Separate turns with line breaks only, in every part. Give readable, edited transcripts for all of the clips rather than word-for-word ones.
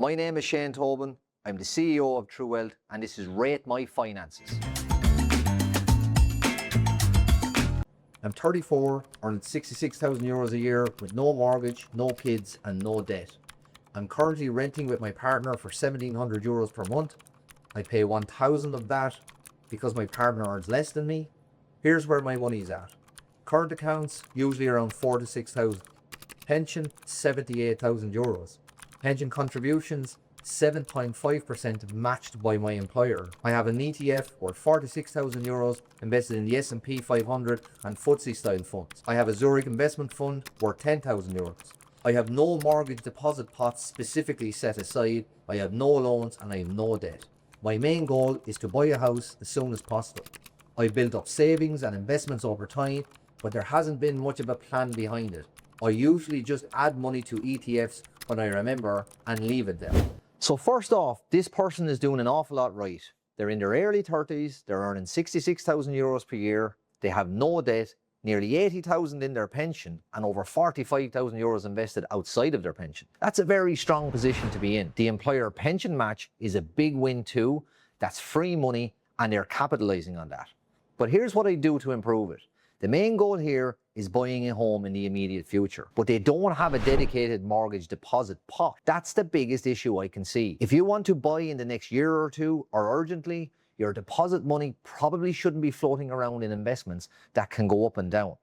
My name is Shane Tobin. I'm the CEO of True Wealth, and this is Rate My Finances.
I'm 34, earning €66,000 a year with no mortgage, no kids and no debt. I'm currently renting with my partner for €1,700 per month. I pay 1,000 of that because my partner earns less than me. Here's where my money's at. Current accounts, usually around 4 to 6,000. Pension, €78,000. Pension contributions, 7.5% matched by my employer. I have an ETF worth €46,000 invested in the S&P 500 and FTSE style funds. I have a Zurich investment fund worth €10,000. I have no mortgage deposit pots specifically set aside. I have no loans and I have no debt. My main goal is to buy a house as soon as possible. I've built up savings and investments over time, but there hasn't been much of a plan behind it. I usually just add money to ETFs when I remember and leave it there.
So first off, this person is doing an awful lot right. They're in their early 30s, they're earning €66,000 per year, they have no debt, nearly 80,000 in their pension and over €45,000 invested outside of their pension. That's a very strong position to be in. The employer pension match is a big win too. That's free money and they're capitalizing on that. But here's what I do to improve it. The main goal here is buying a home in the immediate future, but they don't have a dedicated mortgage deposit pot. That's the biggest issue I can see. If you want to buy in the next year or two or urgently, your deposit money probably shouldn't be floating around in investments that can go up and down.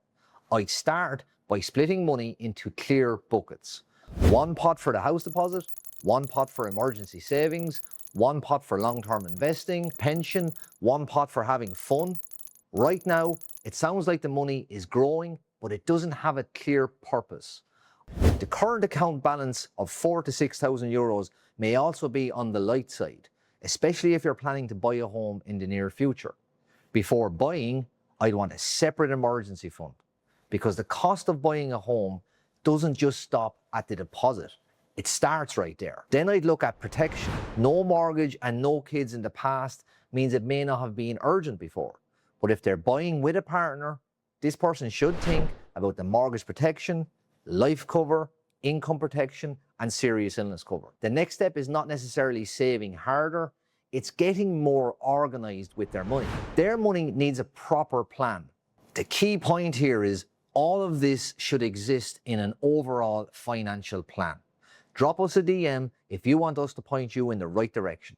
I'd start by splitting money into clear buckets. One pot for the house deposit, one pot for emergency savings, one pot for long-term investing, pension, one pot for having fun. Right now, it sounds like the money is growing, but it doesn't have a clear purpose. The current account balance of €4,000 to €6,000 may also be on the light side, especially if you're planning to buy a home in the near future. Before buying, I'd want a separate emergency fund because the cost of buying a home doesn't just stop at the deposit. It starts right there. Then I'd look at protection. No mortgage and no kids in the past means it may not have been urgent before. But if they're buying with a partner, this person should think about the mortgage protection, life cover, income protection, and serious illness cover. The next step is not necessarily saving harder, it's getting more organized with their money. Their money needs a proper plan. The key point here is all of this should exist in an overall financial plan. Drop us a DM if you want us to point you in the right direction.